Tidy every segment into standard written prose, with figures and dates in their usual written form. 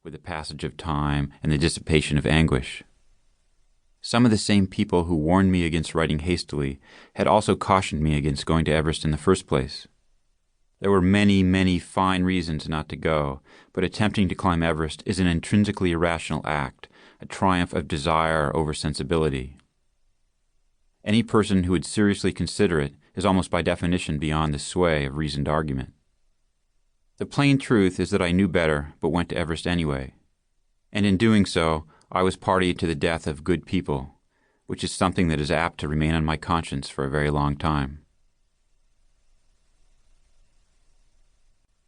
with the passage of time and the dissipation of anguish. Some of the same people who warned me against writing hastily had also cautioned me against going to Everest in the first place. There were many, many fine reasons not to go, but attempting to climb Everest is an intrinsically irrational act, a triumph of desire over sensibility. Any person who would seriously consider it is almost by definition beyond the sway of reasoned argument. The plain truth is that I knew better, but went to Everest anyway. And in doing so, I was party to the death of good people, which is something that is apt to remain on my conscience for a very long time.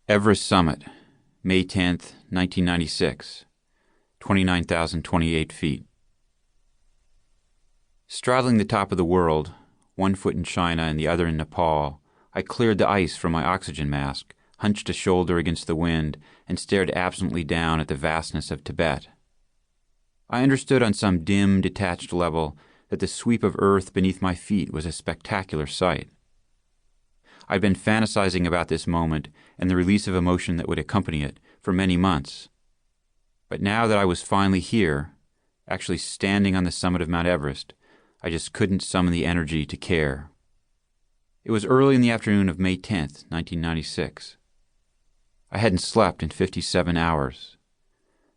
Everest Summit, May 10th, 1996, 29,028 feet. Straddling the top of the world, one foot in China and the other in Nepal, I cleared the ice from my oxygen mask, hunched a shoulder against the wind, and stared absently down at the vastness of Tibet. I understood on some dim, detached level that the sweep of earth beneath my feet was a spectacular sight. I'd been fantasizing about this moment and the release of emotion that would accompany it for many months. But now that I was finally here, actually standing on the summit of Mount Everest, I just couldn't summon the energy to care. It was early in the afternoon of May 10th, 1996. I hadn't slept in 57 hours.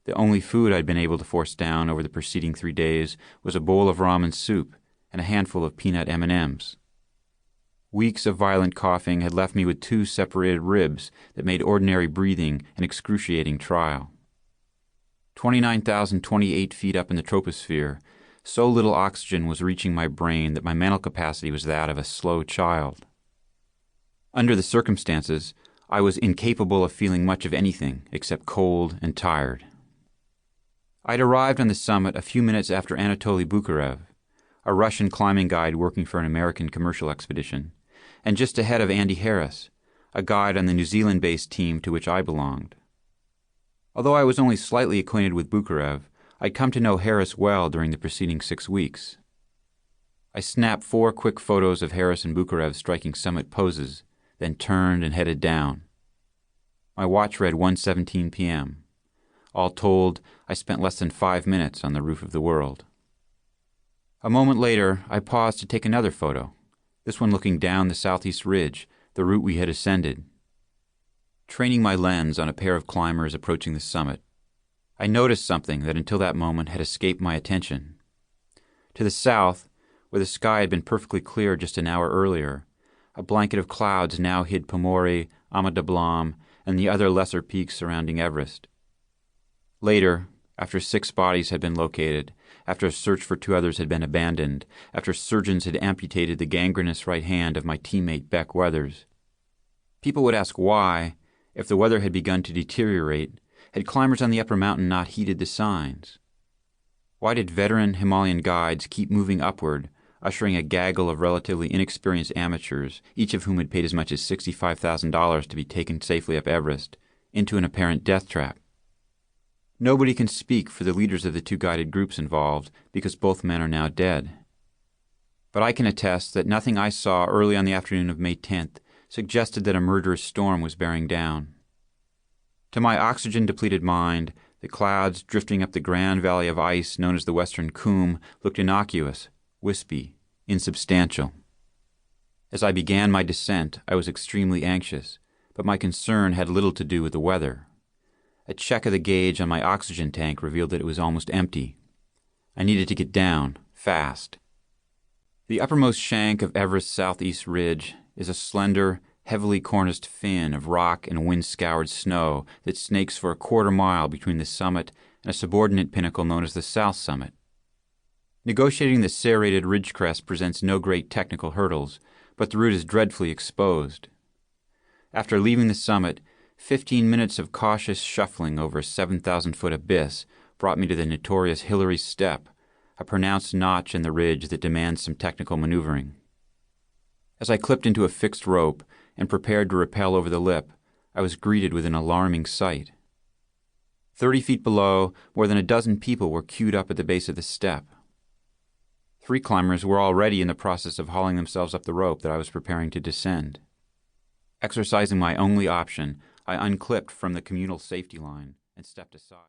The only food I'd been able to force down over the preceding 3 days was a bowl of ramen soup and a handful of peanut M&Ms. Weeks of violent coughing had left me with 2 separated ribs that made ordinary breathing an excruciating trial. 29,028 feet up in the troposphere, so little oxygen was reaching my brain that my mental capacity was that of a slow child. Under the circumstances, I was incapable of feeling much of anything except cold and tired. I'd arrived on the summit a few minutes after Anatoly Bukharev, a Russian climbing guide working for an American commercial expedition, and just ahead of Andy Harris, a guide on the New Zealand-based team to which I belonged. Although I was only slightly acquainted with Bukharev, I'd come to know Harris well during the preceding 6 weeks. I snapped 4 quick photos of Harris and Bukharev striking summit poses, then turned and headed down. My watch read 1:17 p.m. All told, I spent less than 5 minutes on the roof of the world. A moment later, I paused to take another photo, this one looking down the southeast ridge, the route we had ascended. Training my lens on a pair of climbers approaching the summit, I noticed something that until that moment had escaped my attention. To the south, where the sky had been perfectly clear just an hour earlier, a blanket of clouds now hid Pomori, Ama Dablam, and the other lesser peaks surrounding Everest. Later, after 6 bodies had been located, after a search for 2 others had been abandoned, after surgeons had amputated the gangrenous right hand of my teammate Beck Weathers, people would ask why, if the weather had begun to deteriorate, had climbers on the upper mountain not heeded the signs? Why did veteran Himalayan guides keep moving upward, ushering a gaggle of relatively inexperienced amateurs, each of whom had paid as much as $65,000 to be taken safely up Everest, into an apparent death trap? Nobody can speak for the leaders of the 2 guided groups involved, because both men are now dead. But I can attest that nothing I saw early on the afternoon of May 10th suggested that a murderous storm was bearing down. To my oxygen-depleted mind, the clouds drifting up the grand valley of ice known as the Western Coombe looked innocuous, wispy, insubstantial. As I began my descent, I was extremely anxious, but my concern had little to do with the weather. A check of the gauge on my oxygen tank revealed that it was almost empty. I needed to get down, fast. The uppermost shank of Everest's southeast ridge is a slender, heavily corniced fin of rock and wind-scoured snow that snakes for a quarter mile between the summit and a subordinate pinnacle known as the South Summit. Negotiating the serrated ridge crest presents no great technical hurdles, but the route is dreadfully exposed. After leaving the summit, 15 minutes of cautious shuffling over a 7,000-foot abyss brought me to the notorious Hillary Step, a pronounced notch in the ridge that demands some technical maneuvering. As I clipped into a fixed rope and prepared to rappel over the lip, I was greeted with an alarming sight. 30 feet below, more than a dozen people were queued up at the base of the step. 3 climbers were already in the process of hauling themselves up the rope that I was preparing to descend. Exercising my only option, I unclipped from the communal safety line and stepped aside.